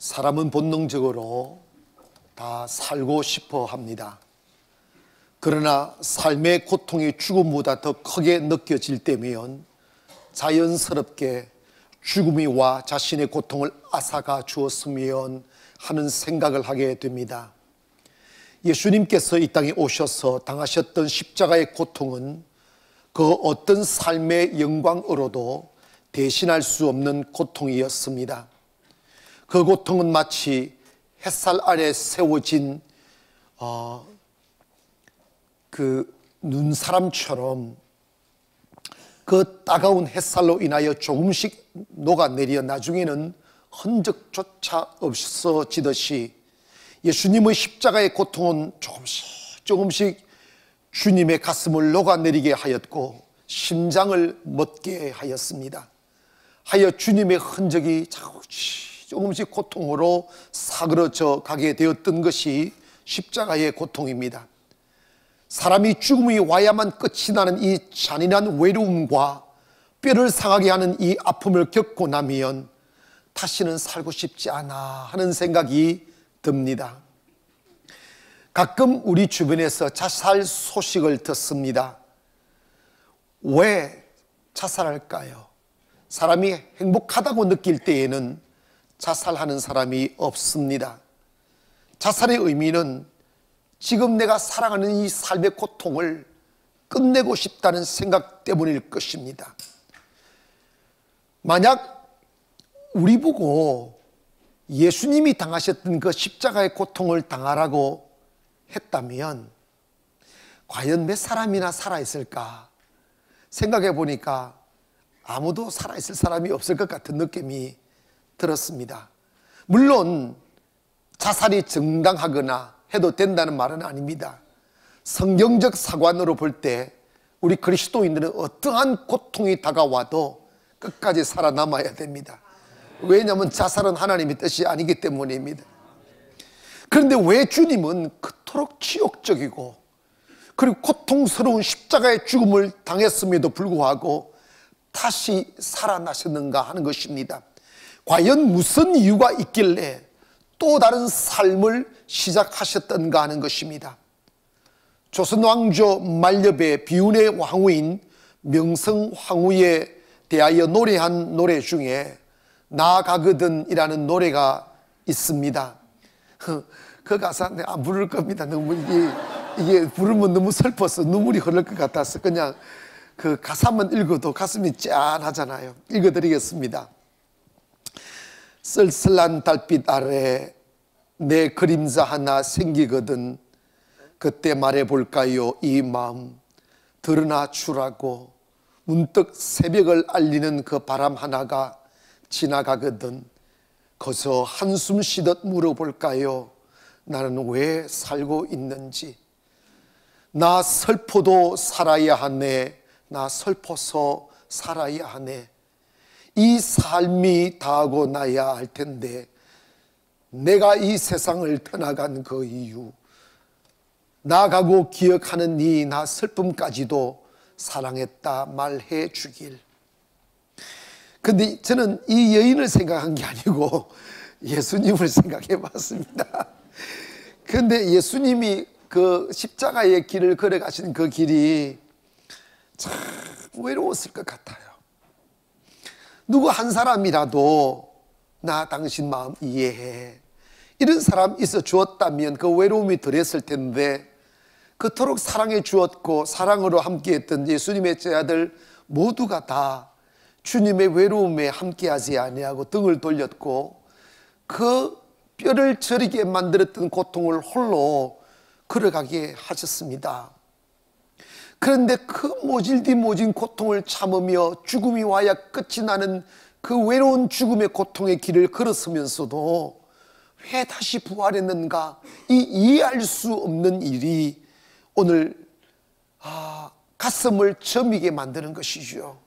사람은 본능적으로 다 살고 싶어 합니다. 그러나 삶의 고통이 죽음보다 더 크게 느껴질 때면 자연스럽게 죽음이 와 자신의 고통을 앗아가 주었으면 하는 생각을 하게 됩니다. 예수님께서 이 땅에 오셔서 당하셨던 십자가의 고통은 그 어떤 삶의 영광으로도 대신할 수 없는 고통이었습니다. 그 고통은 마치 햇살 아래 세워진 그 눈사람처럼 그 따가운 햇살로 인하여 조금씩 녹아내려 나중에는 흔적조차 없어지듯이 예수님의 십자가의 고통은 조금씩 주님의 가슴을 녹아내리게 하였고 심장을 멎게 하였습니다. 하여 주님의 흔적이 조금씩 고통으로 사그러져 가게 되었던 것이 십자가의 고통입니다. 사람이 죽음이 와야만 끝이 나는 이 잔인한 외로움과 뼈를 상하게 하는 이 아픔을 겪고 나면 다시는 살고 싶지 않아 하는 생각이 듭니다. 가끔 우리 주변에서 자살 소식을 듣습니다. 왜 자살할까요? 사람이 행복하다고 느낄 때에는 자살하는 사람이 없습니다. 자살의 의미는 지금 내가 살아가는 이 삶의 고통을 끝내고 싶다는 생각 때문일 것입니다. 만약 우리 보고 예수님이 당하셨던 그 십자가의 고통을 당하라고 했다면 과연 몇 사람이나 살아있을까 생각해 보니까 아무도 살아있을 사람이 없을 것 같은 느낌이 들었습니다. 물론 자살이 정당하거나 해도 된다는 말은 아닙니다. 성경적 사관으로 볼 때 우리 그리스도인들은 어떠한 고통이 다가와도 끝까지 살아남아야 됩니다. 왜냐하면 자살은 하나님의 뜻이 아니기 때문입니다. 그런데 왜 주님은 그토록 치욕적이고 그리고 고통스러운 십자가의 죽음을 당했음에도 불구하고 다시 살아나셨는가 하는 것입니다. 과연 무슨 이유가 있길래 또 다른 삶을 시작하셨던가 하는 것입니다. 조선 왕조 만렵의 비운의 왕후인 명성황후에 대하여 노래한 노래 중에 나가거든 이라는 노래가 있습니다. 그 가사 내가 안 부를 겁니다. 너무 이게 부르면 너무 슬퍼서 눈물이 흐를 것 같아서 그냥 그 가사만 읽어도 가슴이 짠하잖아요. 읽어드리겠습니다. 쓸쓸한 달빛 아래 내 그림자 하나 생기거든 그때 말해볼까요 이 마음 드러나 주라고 문득 새벽을 알리는 그 바람 하나가 지나가거든 거기서 한숨 쉬듯 물어볼까요 나는 왜 살고 있는지 나 슬퍼도 살아야 하네 나 슬퍼서 살아야 하네 이 삶이 다하고 나야 할 텐데 내가 이 세상을 떠나간 그 이유 나가고 기억하는 나 슬픔까지도 사랑했다 말해 주길. 근데 저는 이 여인을 생각한 게 아니고 예수님을 생각해 봤습니다. 그런데 예수님이 그 십자가의 길을 걸어가신 그 길이 참 외로웠을 것 같아요. 누구 한 사람이라도 나 당신 마음 이해해 이런 사람 있어 주었다면 그 외로움이 덜했을 텐데 그토록 사랑해 주었고 사랑으로 함께했던 예수님의 제자들 모두가 다 주님의 외로움에 함께하지 아니하고 등을 돌렸고 그 뼈를 저리게 만들었던 고통을 홀로 걸어가게 하셨습니다. 그런데 그 모질디 모진 고통을 참으며 죽음이 와야 끝이 나는 그 외로운 죽음의 고통의 길을 걸었으면서도 왜 다시 부활했는가 이 이해할 수 없는 일이 오늘 가슴을 저미게 만드는 것이죠.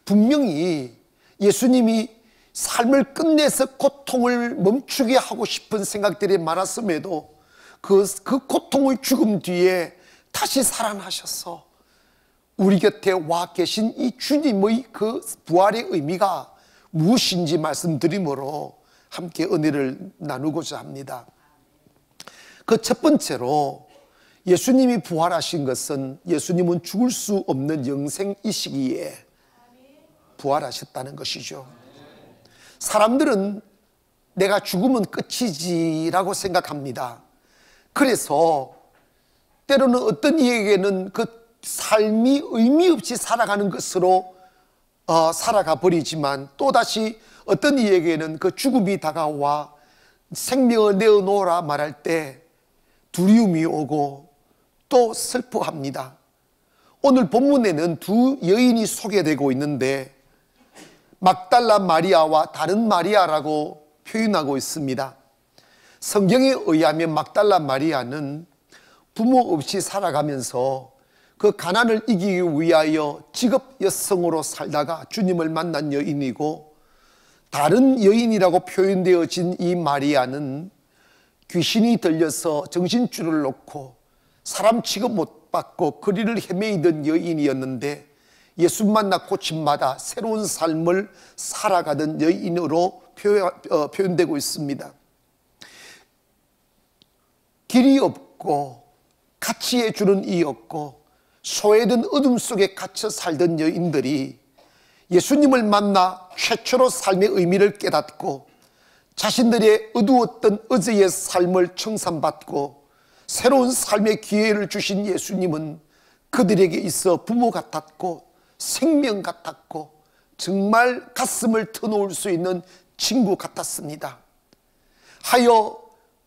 분명히 예수님이 삶을 끝내서 고통을 멈추게 하고 싶은 생각들이 많았음에도 그 고통의 죽음 뒤에 다시 살아나셔서 우리 곁에 와 계신 이 주님의 그 부활의 의미가 무엇인지 말씀드리므로 함께 은혜를 나누고자 합니다. 그 첫 번째로 예수님이 부활하신 것은 예수님은 죽을 수 없는 영생이시기에 부활하셨다는 것이죠. 사람들은 내가 죽으면 끝이지라고 생각합니다. 그래서 때로는 어떤 이에게는 그 삶이 의미 없이 살아가는 것으로 살아가 버리지만, 또다시 어떤 이에게는 그 죽음이 다가와 생명을 내어놓으라 말할 때 두려움이 오고 또 슬퍼합니다. 오늘 본문에는 두 여인이 소개되고 있는데 막달라 마리아와 다른 마리아라고 표현하고 있습니다. 성경에 의하면 막달라 마리아는 부모 없이 살아가면서 그 가난을 이기기 위하여 직업 여성으로 살다가 주님을 만난 여인이고, 다른 여인이라고 표현되어진 이 마리아는 귀신이 들려서 정신줄을 놓고 사람 취급 못 받고 거리를 헤매이던 여인이었는데 예수 만나 고침마다 새로운 삶을 살아가던 여인으로 표현되고 있습니다. 길이 없고 가치해 주는 이 없고 소외된 어둠 속에 갇혀 살던 여인들이 예수님을 만나 최초로 삶의 의미를 깨닫고 자신들의 어두웠던 어제의 삶을 청산받고 새로운 삶의 기회를 주신 예수님은 그들에게 있어 부모 같았고 생명 같았고 정말 가슴을 터놓을 수 있는 친구 같았습니다. 하여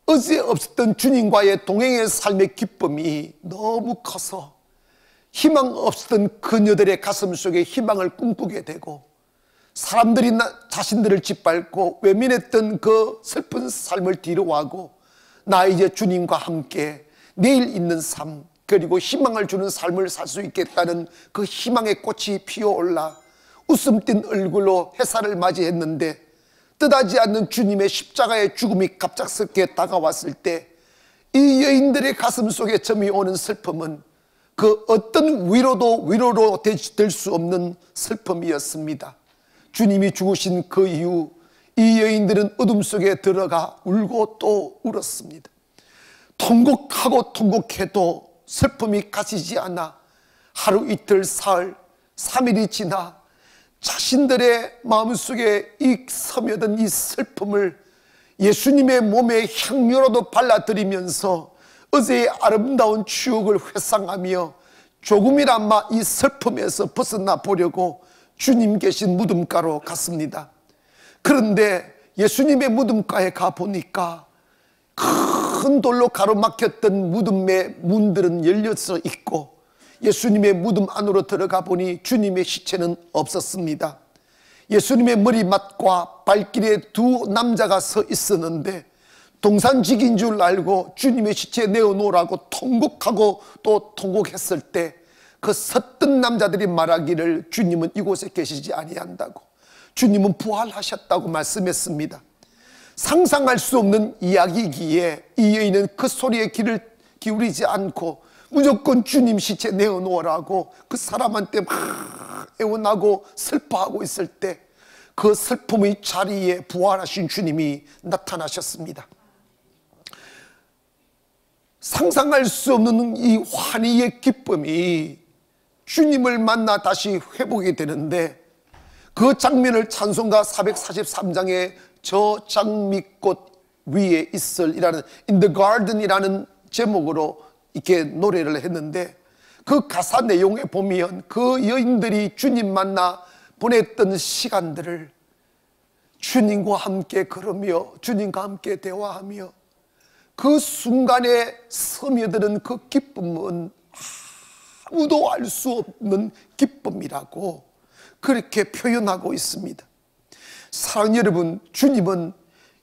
어제 없었던 주님과의 동행의 삶의 기쁨이 너무 커서 희망 없었던 그녀들의 가슴 속에 희망을 꿈꾸게 되고, 사람들이 자신들을 짓밟고 외면했던 그 슬픈 삶을 뒤로하고 나 이제 주님과 함께 내일 있는 삶, 그리고 희망을 주는 삶을 살 수 있겠다는 그 희망의 꽃이 피어올라 웃음 띤 얼굴로 햇살을 맞이했는데, 뜻하지 않는 주님의 십자가의 죽음이 갑작스럽게 다가왔을 때 이 여인들의 가슴 속에 점이 오는 슬픔은 그 어떤 위로로 될 수 없는 슬픔이었습니다. 주님이 죽으신 그 이후 이 여인들은 어둠 속에 들어가 울고 또 울었습니다. 통곡하고 통곡해도 슬픔이 가시지 않아 하루 이틀 사흘 3일이 지나 자신들의 마음속에 스며든 이 슬픔을 예수님의 몸에 향료로도 발라드리면서 어제의 아름다운 추억을 회상하며 조금이나마 이 슬픔에서 벗어나 보려고 주님 계신 무덤가로 갔습니다. 그런데 예수님의 무덤가에 가보니까 큰 돌로 가로막혔던 무덤의 문들은 열려서 있고, 예수님의 무덤 안으로 들어가 보니 주님의 시체는 없었습니다. 예수님의 머리맡과 발길에 두 남자가 서 있었는데 동산직인 줄 알고 주님의 시체 내어놓으라고 통곡하고 또 통곡했을 때 그 섰던 남자들이 말하기를 주님은 이곳에 계시지 아니한다고, 주님은 부활하셨다고 말씀했습니다. 상상할 수 없는 이야기이기에 이 여인은 그 소리에 귀를 기울이지 않고 무조건 주님 시체 내어놓으라고 그 사람한테 막 애원하고 슬퍼하고 있을 때 그 슬픔의 자리에 부활하신 주님이 나타나셨습니다. 상상할 수 없는 이 환희의 기쁨이 주님을 만나 다시 회복이 되는데, 그 장면을 찬송가 443장에 저 장미꽃 위에 있을이라는 In the Garden이라는 제목으로 이렇게 노래를 했는데, 그 가사 내용에 보면 그 여인들이 주님 만나 보냈던 시간들을 주님과 함께 걸으며 주님과 함께 대화하며 그 순간에 스며드는 그 기쁨은 아무도 알 수 없는 기쁨이라고 그렇게 표현하고 있습니다. 사랑하는 여러분, 주님은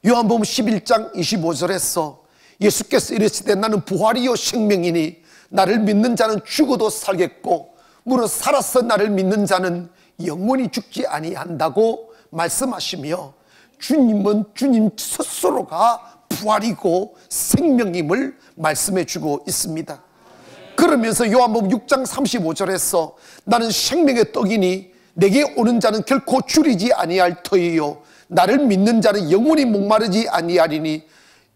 요한복음 11장 25절에서 예수께서 이르시되 나는 부활이요 생명이니 나를 믿는 자는 죽어도 살겠고 무릇 살아서 나를 믿는 자는 영원히 죽지 아니한다고 말씀하시며, 주님은 주님 스스로가 부활이고 생명임을 말씀해 주고 있습니다. 그러면서 요한복음 6장 35절에서 나는 생명의 떡이니 내게 오는 자는 결코 줄이지 아니할 터이요 나를 믿는 자는 영원히 목마르지 아니하리니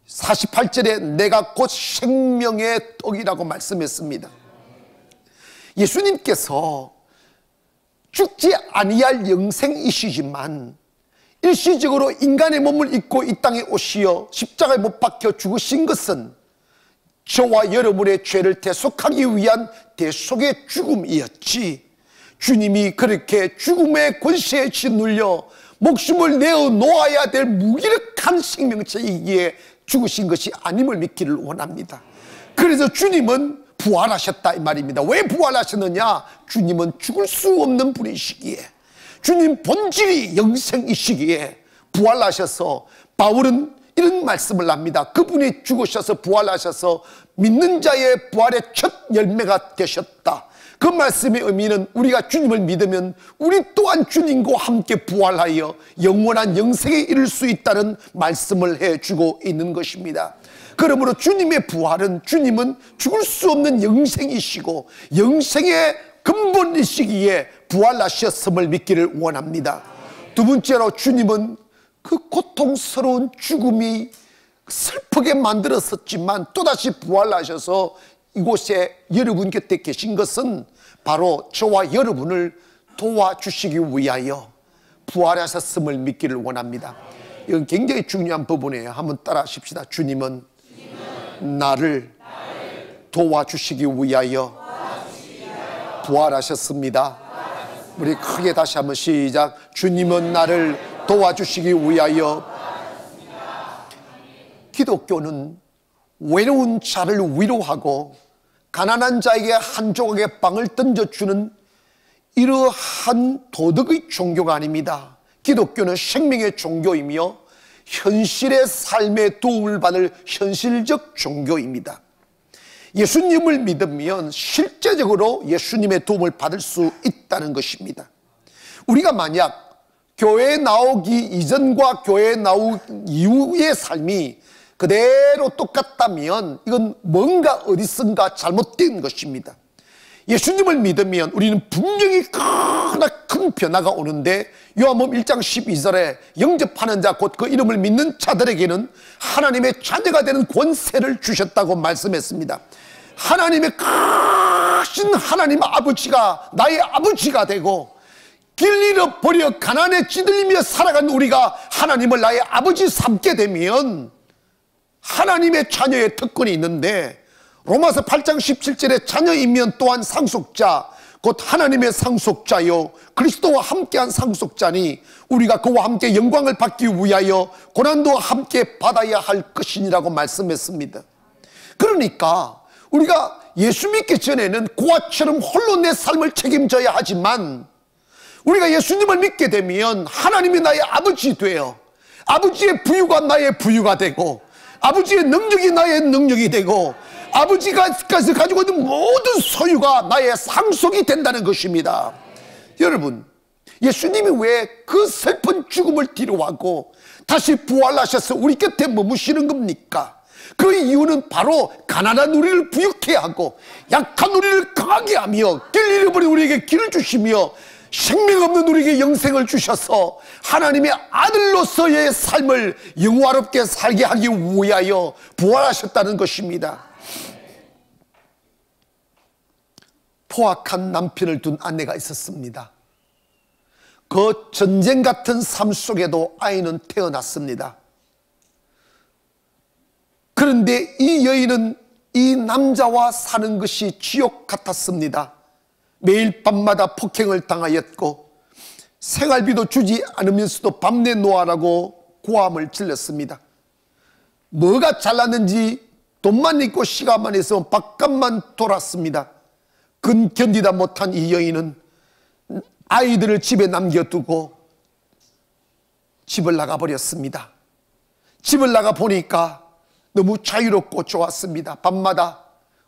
48절에 내가 곧 생명의 떡이라고 말씀했습니다. 예수님께서 죽지 아니할 영생이시지만 일시적으로 인간의 몸을 입고 이 땅에 오시어 십자가에 못 박혀 죽으신 것은 저와 여러분의 죄를 대속하기 위한 대속의 죽음이었지, 주님이 그렇게 죽음의 권세에 짓눌려 목숨을 내어 놓아야 될 무기력한 생명체이기에 죽으신 것이 아님을 믿기를 원합니다. 그래서 주님은 부활하셨다 이 말입니다. 왜 부활하셨느냐? 주님은 죽을 수 없는 분이시기에, 주님 본질이 영생이시기에 부활하셔서, 바울은 이런 말씀을 합니다. 그분이 죽으셔서 부활하셔서 믿는 자의 부활의 첫 열매가 되셨다. 그 말씀의 의미는 우리가 주님을 믿으면 우리 또한 주님과 함께 부활하여 영원한 영생에 이를 수 있다는 말씀을 해주고 있는 것입니다. 그러므로 주님의 부활은, 주님은 죽을 수 없는 영생이시고 영생의 근본이시기에 부활하셨음을 믿기를 원합니다. 두 번째로, 주님은 그 고통스러운 죽음이 슬프게 만들었었지만 또다시 부활하셔서 이곳에 여러분 곁에 계신 것은 바로 저와 여러분을 도와주시기 위하여 부활하셨음을 믿기를 원합니다. 이건 굉장히 중요한 부분이에요. 한번 따라 하십시다. 주님은 나를 도와주시기 위하여 부활하셨습니다. 우리 크게 다시 한번 시작. 주님은 나를 도와주시기 위하여. 기독교는 외로운 자를 위로하고 가난한 자에게 한 조각의 빵을 던져주는 이러한 도덕의 종교가 아닙니다. 기독교는 생명의 종교이며 현실의 삶에 도움을 받을 현실적 종교입니다. 예수님을 믿으면 실제적으로 예수님의 도움을 받을 수 있다는 것입니다. 우리가 만약 교회에 나오기 이전과 교회에 나오기 이후의 삶이 그대로 똑같다면 이건 뭔가 어디선가 잘못된 것입니다. 예수님을 믿으면 우리는 분명히 큰 변화가 오는데, 요한복음 1장 12절에 영접하는 자 곧 그 이름을 믿는 자들에게는 하나님의 자녀가 되는 권세를 주셨다고 말씀했습니다. 하나님의 크신 하나님 아버지가 나의 아버지가 되고, 길 잃어버려 가난에 찌들리며 살아간 우리가 하나님을 나의 아버지 삼게 되면 하나님의 자녀의 특권이 있는데, 로마서 8장 17절에 자녀이면 또한 상속자 곧 하나님의 상속자요 그리스도와 함께한 상속자니 우리가 그와 함께 영광을 받기 위하여 고난도 함께 받아야 할 것이니라고 말씀했습니다. 그러니까 우리가 예수 믿기 전에는 고아처럼 홀로 내 삶을 책임져야 하지만, 우리가 예수님을 믿게 되면 하나님이 나의 아버지 되어 아버지의 부유가 나의 부유가 되고, 아버지의 능력이 나의 능력이 되고, 아버지가 가지고 있는 모든 소유가 나의 상속이 된다는 것입니다. 여러분, 예수님이 왜 그 슬픈 죽음을 뒤로하고 다시 부활하셔서 우리 곁에 머무시는 겁니까? 그 이유는 바로 가난한 우리를 부유케 하고 약한 우리를 강하게 하며 길 잃어버린 우리에게 길을 주시며 생명 없는 우리에게 영생을 주셔서 하나님의 아들로서의 삶을 영화롭게 살게 하기 위하여 부활하셨다는 것입니다. 포악한 남편을 둔 아내가 있었습니다. 그 전쟁 같은 삶 속에도 아이는 태어났습니다. 그런데 이 여인은 이 남자와 사는 것이 지옥 같았습니다. 매일 밤마다 폭행을 당하였고 생활비도 주지 않으면서도 밤 내놓으라고 고함을 질렀습니다. 뭐가 잘났는지 돈만 있고 시간만 있으면 바깥만 돌았습니다. 견디다 못한 이 여인은 아이들을 집에 남겨두고 집을 나가버렸습니다. 집을 나가 보니까 너무 자유롭고 좋았습니다. 밤마다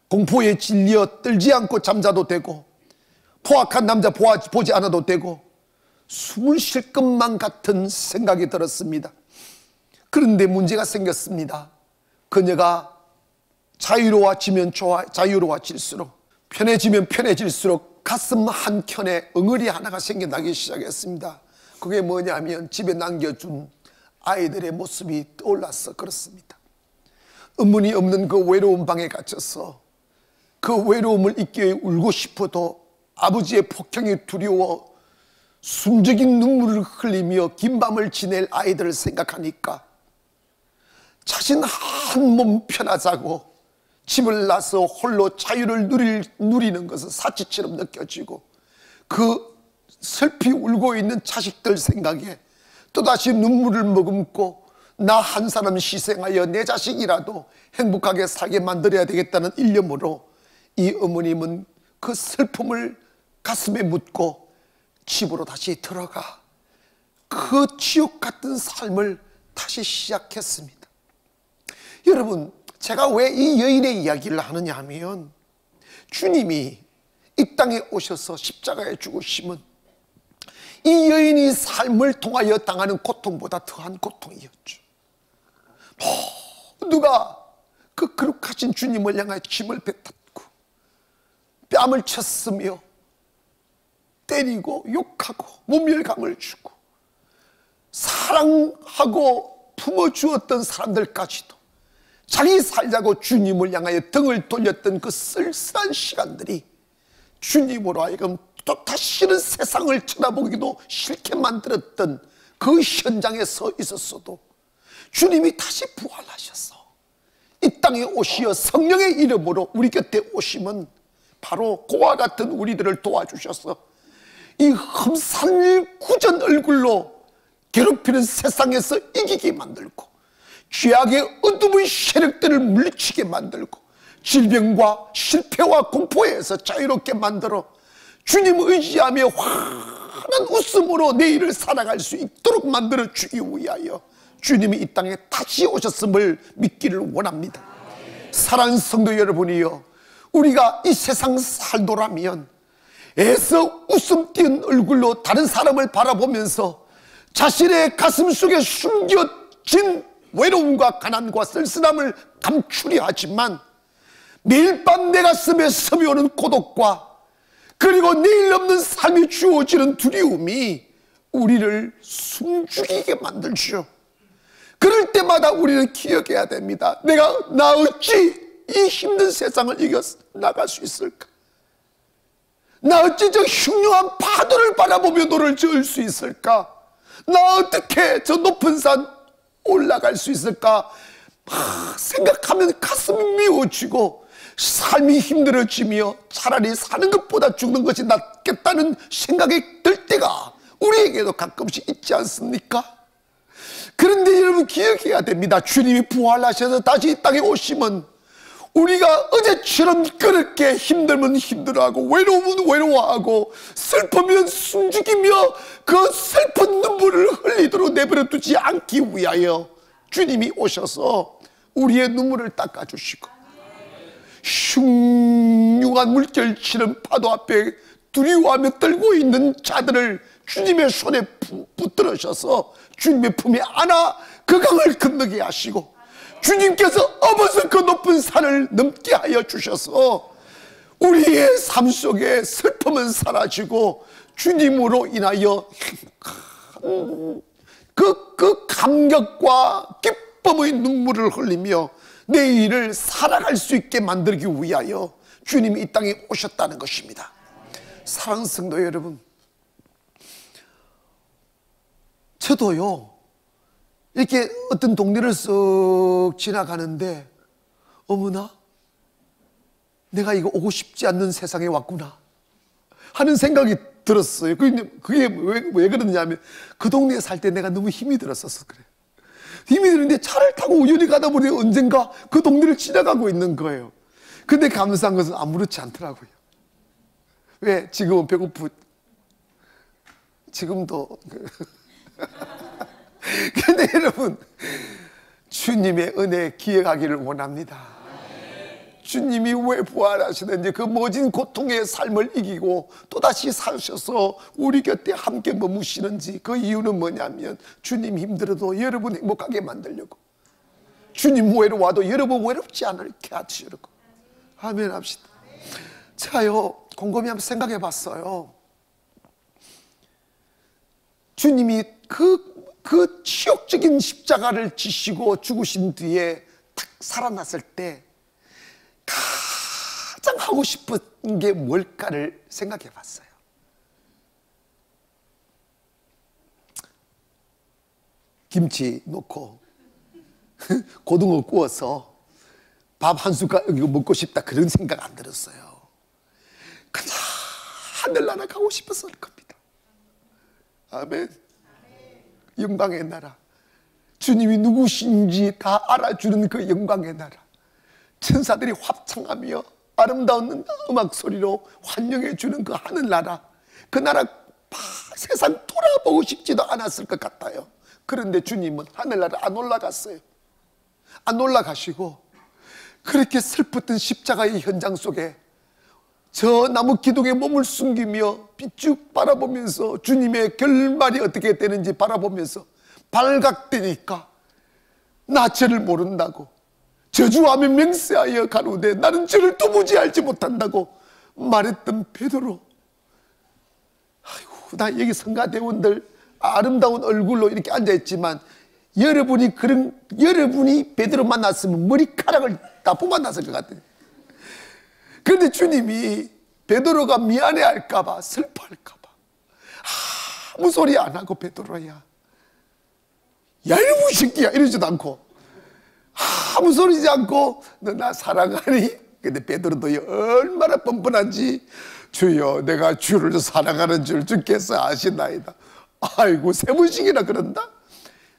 공포에 질려 떨지 않고 잠자도 되고, 포악한 남자 보지 않아도 되고, 숨을 쉴 것만 같은 생각이 들었습니다. 그런데 문제가 생겼습니다. 그녀가 자유로워질수록 편해지면 편해질수록 가슴 한켠에 엉어리 하나가 생겨나기 시작했습니다. 그게 뭐냐면 집에 남겨준 아이들의 모습이 떠올라서 그렇습니다. 어머니 없는 그 외로운 방에 갇혀서 그 외로움을 잊기 위해 울고 싶어도 아버지의 폭행이 두려워 숨죽인 눈물을 흘리며 긴 밤을 지낼 아이들을 생각하니까 자신 한 몸 편하자고 집을 나서 홀로 자유를 누리는 것은 사치처럼 느껴지고 그 슬피 울고 있는 자식들 생각에 또다시 눈물을 머금고 나 한 사람 희생하여 내 자식이라도 행복하게 살게 만들어야 되겠다는 일념으로 이 어머님은 그 슬픔을 가슴에 묻고 집으로 다시 들어가 그 지옥 같은 삶을 다시 시작했습니다. 여러분, 제가 왜 이 여인의 이야기를 하느냐 하면 주님이 이 땅에 오셔서 십자가에 죽으심은 이 여인이 삶을 통하여 당하는 고통보다 더한 고통이었죠. 누가 그 거룩하신 주님을 향하여 침을 뱉었고 뺨을 쳤으며 때리고 욕하고 모멸감을 주고 사랑하고 품어주었던 사람들까지도 자기 살자고 주님을 향하여 등을 돌렸던 그 쓸쓸한 시간들이 주님으로 하여금 또 다시는 세상을 쳐다보기도 싫게 만들었던 그 현장에 서 있었어도 주님이 다시 부활하셔서 이 땅에 오시어 성령의 이름으로 우리 곁에 오시면 바로 그와 같은 우리들을 도와주셔서 이 험산일구전 얼굴로 괴롭히는 세상에서 이기게 만들고 죄악의 어둠의 세력들을 물리치게 만들고 질병과 실패와 공포에서 자유롭게 만들어 주님 의지하며 환한 웃음으로 내일을 살아갈 수 있도록 만들어 주기 위하여 주님이 이 땅에 다시 오셨음을 믿기를 원합니다. 사랑하는 성도 여러분이여, 우리가 이 세상 살도라면 애써 웃음 띄은 얼굴로 다른 사람을 바라보면서 자신의 가슴 속에 숨겨진 외로움과 가난과 쓸쓸함을 감추려 하지만 매일 밤 내 가슴에 스며오는 고독과 그리고 내일 없는 삶이 주어지는 두려움이 우리를 숨죽이게 만들죠. 그럴 때마다 우리는 기억해야 됩니다. 나 어찌 이 힘든 세상을 이겨 나갈 수 있을까? 나 어찌 저 흉흉한 파도를 바라보며 노를 저을 수 있을까? 나 어떻게 저 높은 산 올라갈 수 있을까? 생각하면 가슴이 미워지고 삶이 힘들어지며 차라리 사는 것보다 죽는 것이 낫겠다는 생각이 들 때가 우리에게도 가끔씩 있지 않습니까? 그런데 여러분 기억해야 됩니다. 주님이 부활하셔서 다시 이 땅에 오시면 우리가 어제처럼 그렇게 힘들면 힘들어하고 외로우면 외로워하고 슬프면 숨죽이며 그 슬픈 눈물을 흘리도록 내버려 두지 않기 위하여 주님이 오셔서 우리의 눈물을 닦아주시고 흉흉한 물결치는 파도 앞에 두려워하며 떨고 있는 자들을 주님의 손에 붙들으셔서 주님의 품에 안아 그 강을 건너게 하시고 주님께서 업어서 그 높은 산을 넘게 하여 주셔서 우리의 삶 속에 슬픔은 사라지고 주님으로 인하여 그 감격과 기쁨의 눈물을 흘리며 내일을 살아갈 수 있게 만들기 위하여 주님이 이 땅에 오셨다는 것입니다. 사랑하는 성도 여러분, 저도요 이렇게 어떤 동네를 쓱 지나가는데 어머나 내가 이거 오고 싶지 않는 세상에 왔구나 하는 생각이 들었어요. 그게 왜 그러냐면 그 동네에 살 때 내가 너무 힘이 들었어서 그래요. 힘이 드는데 차를 타고 우연히 가다 보니 언젠가 그 동네를 지나가고 있는 거예요. 근데 감사한 것은 아무렇지 않더라고요. 왜? 지금은 배고프 지금도 근데 여러분 주님의 은혜 기억하기를 원합니다. 주님이 왜 부활하시는지 그 모진 고통의 삶을 이기고 또다시 사셔서 우리 곁에 함께 머무시는지 그 이유는 뭐냐면 주님 힘들어도 여러분 행복하게 만들려고, 주님 외로워도 여러분 외롭지 않게 하시려고. 아멘 합시다. 제가요 곰곰이 한번 생각해 봤어요. 주님이 그 그 치욕적인 십자가를 지시고 죽으신 뒤에 딱 살아났을 때 가장 하고 싶은 게 뭘까를 생각해 봤어요. 김치 넣고 고등어 구워서 밥 한 숟갈 먹고 싶다, 그런 생각 안 들었어요. 그냥 하늘나라 가고 싶었을 겁니다. 아멘. 영광의 나라, 주님이 누구신지 다 알아주는 그 영광의 나라, 천사들이 합창하며 아름다운 음악 소리로 환영해 주는 그 하늘나라, 그 나라 세상 돌아보고 싶지도 않았을 것 같아요. 그런데 주님은 하늘나라 안 올라갔어요. 안 올라가시고 그렇게 슬펐던 십자가의 현장 속에 저 나무 기둥에 몸을 숨기며 삐쭉 바라보면서 주님의 결말이 어떻게 되는지 바라보면서 발각되니까 나 죄를 모른다고 저주하며 맹세하여 가로되 나는 죄를 도무지 알지 못한다고 말했던 베드로, 아이고, 나 여기 성가대원들 아름다운 얼굴로 이렇게 앉아있지만 여러분이 베드로 만났으면 머리카락을 다 뽑아놨을 것 같아요. 그런데 주님이 베드로가 미안해할까봐, 슬퍼할까봐 아무 소리 안 하고 베드로야, 야 이놈의 새끼야 이러지도 않고 아무 소리지 않고 너 나 사랑하니? 근데 베드로도 얼마나 뻔뻔한지, 주여 내가 주를 사랑하는 줄 주께서 아시나이다. 아이고, 세 번씩이나 그런다.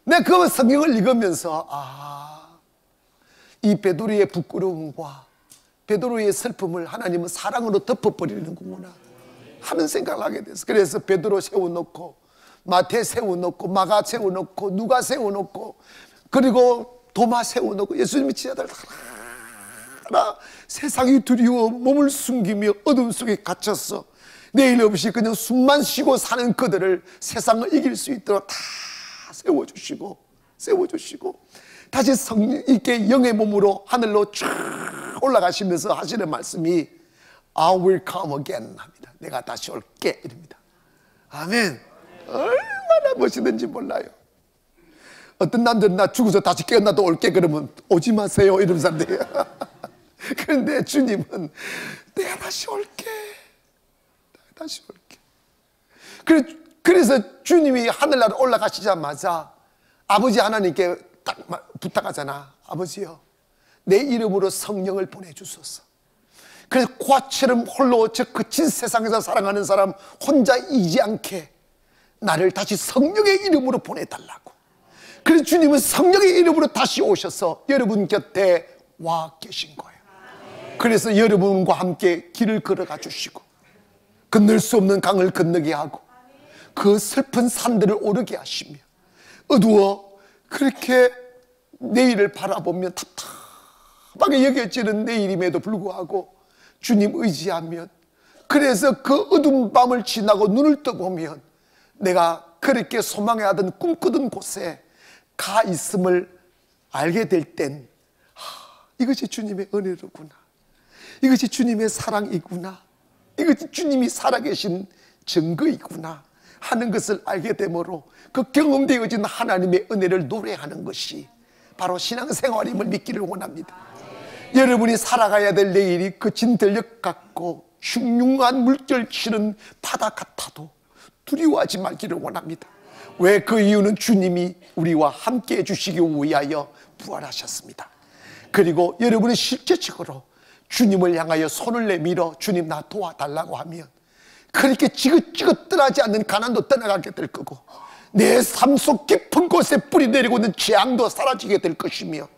내가 그 성경을 읽으면서 이 베드로의 부끄러움과 베드로의 슬픔을 하나님은 사랑으로 덮어버리는구나 하는 생각을 하게 됐어. 그래서 베드로 세워놓고 마태 세워놓고 마가 세워놓고 누가 세워놓고 그리고 도마 세워놓고 예수님의 제자들 하나 세상이 두려워 몸을 숨기며 어둠 속에 갇혔어. 내일 없이 그냥 숨만 쉬고 사는 그들을 세상을 이길 수 있도록 다 세워주시고 다시 성령 있게 영의 몸으로 하늘로 쭉 올라가시면서 하시는 말씀이 I will come again 합니다. 내가 다시 올게 이럽니다. 아멘. 얼마나 멋있는지 몰라요. 어떤 남들은 나 죽어서 다시 깨어나도 올게 그러면 오지 마세요 이런 사람들이에요. 그런데 주님은 내가 다시 올게, 다시 올게. 그래서 주님이 하늘나라 올라가시자마자 아버지 하나님께 딱 부탁하잖아. 아버지요, 내 이름으로 성령을 보내주소서. 그래서 고아처럼 홀로 저 거친 세상에서 사랑하는 사람 혼자 이지 않게 나를 다시 성령의 이름으로 보내달라고. 그래서 주님은 성령의 이름으로 다시 오셔서 여러분 곁에 와 계신 거예요. 그래서 여러분과 함께 길을 걸어가 주시고 건널 수 없는 강을 건너게 하고 그 슬픈 산들을 오르게 하시며 어두워 그렇게 내일을 바라보면 답답하게 여겨지는 내일임에도 불구하고 주님 의지하면, 그래서 그 어두운 밤을 지나고 눈을 떠보면 내가 그렇게 소망해하던 꿈꾸던 곳에 가 있음을 알게 될 땐 이것이 주님의 은혜로구나, 이것이 주님의 사랑이구나, 이것이 주님이 살아계신 증거이구나 하는 것을 알게 되므로 그 경험되어진 하나님의 은혜를 노래하는 것이 바로 신앙생활임을 믿기를 원합니다. 여러분이 살아가야 될 내일이 거친 들녘 같고 흉흉한 물결 치는 바다 같아도 두려워하지 말기를 원합니다. 왜? 그 이유는 주님이 우리와 함께 해주시기 위하여 부활하셨습니다. 그리고 여러분이 실제적으로 주님을 향하여 손을 내밀어 주님 나 도와달라고 하면 그렇게 지긋지긋하지 않는 가난도 떠나가게 될 거고 내 삶 속 깊은 곳에 뿌리 내리고 있는 재앙도 사라지게 될 것이며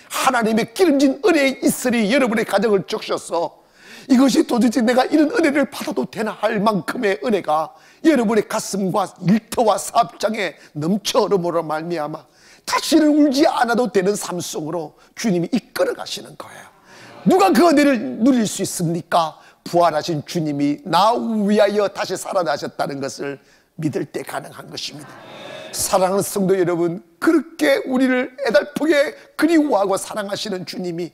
하나님의 기름진 은혜의 이슬이 여러분의 가정을 적셔서 이것이 도대체 내가 이런 은혜를 받아도 되나 할 만큼의 은혜가 여러분의 가슴과 일터와 사업장에 넘쳐 흐름으로 말미암아 다시는 울지 않아도 되는 삶 속으로 주님이 이끌어 가시는 거예요. 누가 그 은혜를 누릴 수 있습니까? 부활하신 주님이 나 위하여 다시 살아나셨다는 것을 믿을 때 가능한 것입니다. 사랑하는 성도 여러분, 그렇게 우리를 애달프게 그리워하고 사랑하시는 주님이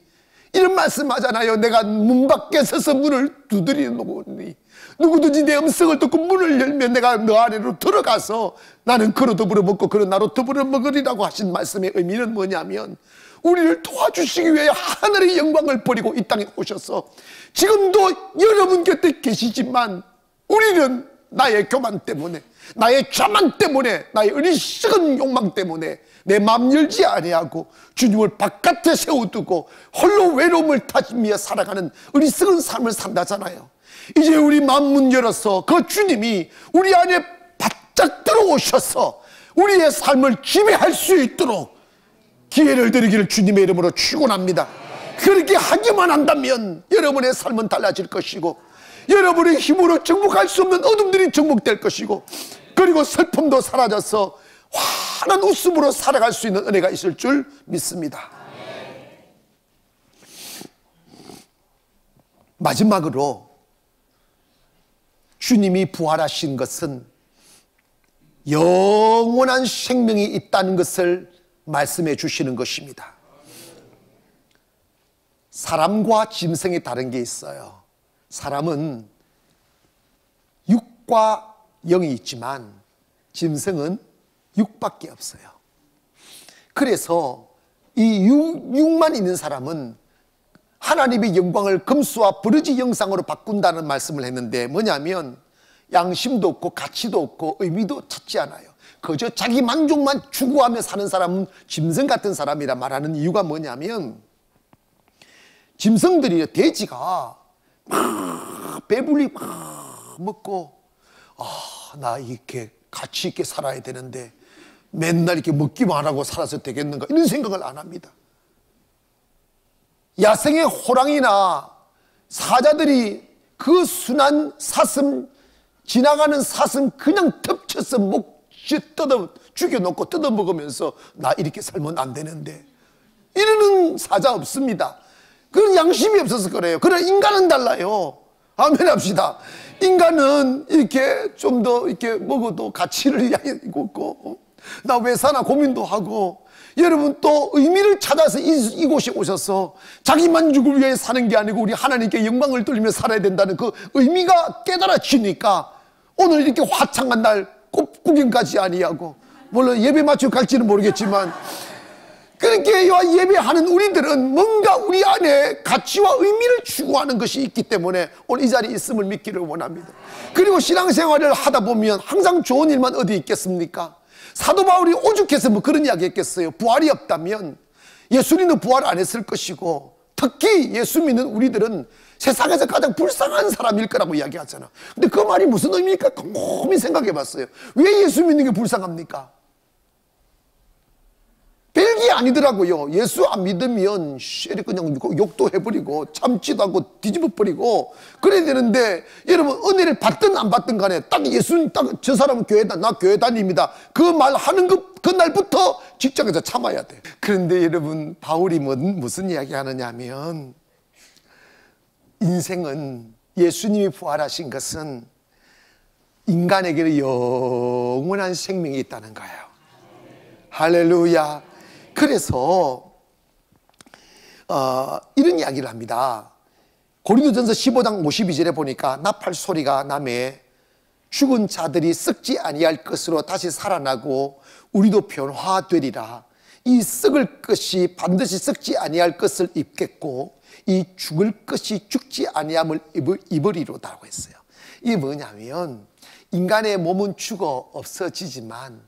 이런 말씀하잖아요. 내가 문 밖에 서서 문을 두드리노니 누구든지 내 음성을 듣고 문을 열면 내가 너 아래로 들어가서 나는 그로 더불어 먹고 그로 나로 더불어 먹으리라고 하신 말씀의 의미는 뭐냐면, 우리를 도와주시기 위해 하늘의 영광을 버리고 이 땅에 오셔서 지금도 여러분 곁에 계시지만, 우리는 나의 교만 때문에, 나의 자만 때문에, 나의 어리석은 욕망 때문에 내 마음 열지 아니하고 주님을 바깥에 세워두고 홀로 외로움을 타지며 살아가는 어리석은 삶을 산다잖아요. 이제 우리 마음 문 열어서 그 주님이 우리 안에 바짝 들어오셔서 우리의 삶을 지배할 수 있도록 기회를 드리기를 주님의 이름으로 축원합니다. 그렇게 하기만 한다면 여러분의 삶은 달라질 것이고, 여러분의 힘으로 정복할 수 없는 어둠들이 정복될 것이고, 그리고 슬픔도 사라져서 환한 웃음으로 살아갈 수 있는 은혜가 있을 줄 믿습니다. 마지막으로 주님이 부활하신 것은 영원한 생명이 있다는 것을 말씀해 주시는 것입니다. 사람과 짐승이 다른 게 있어요. 사람은 육과 영이 있지만 짐승은 육밖에 없어요. 그래서 이 육만 있는 사람은 하나님의 영광을 금수와 버러지 형상으로 바꾼다는 말씀을 했는데, 뭐냐면 양심도 없고 가치도 없고 의미도 찾지 않아요. 그저 자기 만족만 추구하며 사는 사람은 짐승 같은 사람이라 말하는 이유가 뭐냐면, 짐승들이, 돼지가 막 배불리 막 먹고, 나 이렇게 가치 있게 살아야 되는데 맨날 이렇게 먹기만 하고 살아서 되겠는가, 이런 생각을 안 합니다. 야생의 호랑이나 사자들이 그 순한 사슴, 지나가는 사슴 그냥 덮쳐서 목쥐 죽여놓고 뜯어먹으면서 나 이렇게 살면 안 되는데 이러는 사자 없습니다. 그런 양심이 없어서 그래요. 그러나 인간은 달라요. 아멘 합시다. 인간은 이렇게 좀 더 이렇게 먹어도 가치를 있고, 나 왜 사나 고민도 하고, 여러분 또 의미를 찾아서 이곳에 오셔서 자기 만족을 위해 사는 게 아니고 우리 하나님께 영광을 돌리며 살아야 된다는 그 의미가 깨달아지니까 오늘 이렇게 화창한 날 꽃 구경까지 아니하고, 물론 예배 맞추고 갈지는 모르겠지만 그렇게 예배하는 우리들은 뭔가 우리 안에 가치와 의미를 추구하는 것이 있기 때문에 오늘 이 자리에 있음을 믿기를 원합니다. 그리고 신앙생활을 하다 보면 항상 좋은 일만 어디 있겠습니까? 사도 바울이 오죽해서 뭐 그런 이야기 했겠어요. 부활이 없다면 예수님은 부활 안 했을 것이고, 특히 예수 믿는 우리들은 세상에서 가장 불쌍한 사람일 거라고 이야기하잖아. 근데 그 말이 무슨 의미일까 곰곰이 생각해 봤어요. 왜 예수 믿는 게 불쌍합니까? 별게 아니더라고요. 예수 안 믿으면 그냥 욕도 해버리고 참지도 않고 뒤집어버리고 그래야 되는데, 여러분 은혜를 받든 안 받든 간에 딱 예수님, 딱 저 사람은 나 교회 다닙니다, 그 말 하는 그날부터 직장에서 참아야 돼. 그런데 여러분 바울이 무슨 이야기 하느냐 하면, 인생은, 예수님이 부활하신 것은 인간에게 영원한 생명이 있다는 거예요. 할렐루야. 그래서 이런 이야기를 합니다. 고린도전서 15장 52절에 보니까 나팔 소리가 나매 죽은 자들이 썩지 아니할 것으로 다시 살아나고 우리도 변화되리라. 이 썩을 것이 반드시 썩지 아니할 것을 입겠고 이 죽을 것이 죽지 아니함을 입으리로다고 했어요. 이게 뭐냐면, 인간의 몸은 죽어 없어지지만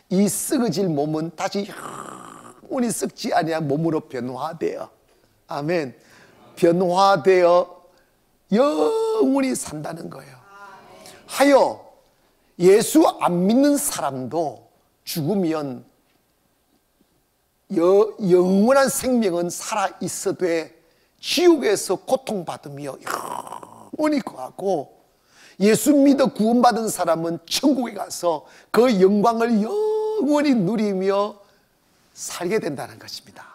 이 썩어질 몸은 다시 영원히 썩지 아니한 몸으로 변화되어, 아멘, 변화되어 영원히 산다는 거예요. 하여 예수 안 믿는 사람도 죽으면 영원한 생명은 살아있어도 지옥에서 고통받으며 영원히 거하고, 예수 믿어 구원받은 사람은 천국에 가서 그 영광을 영원히 누리며 살게 된다는 것입니다.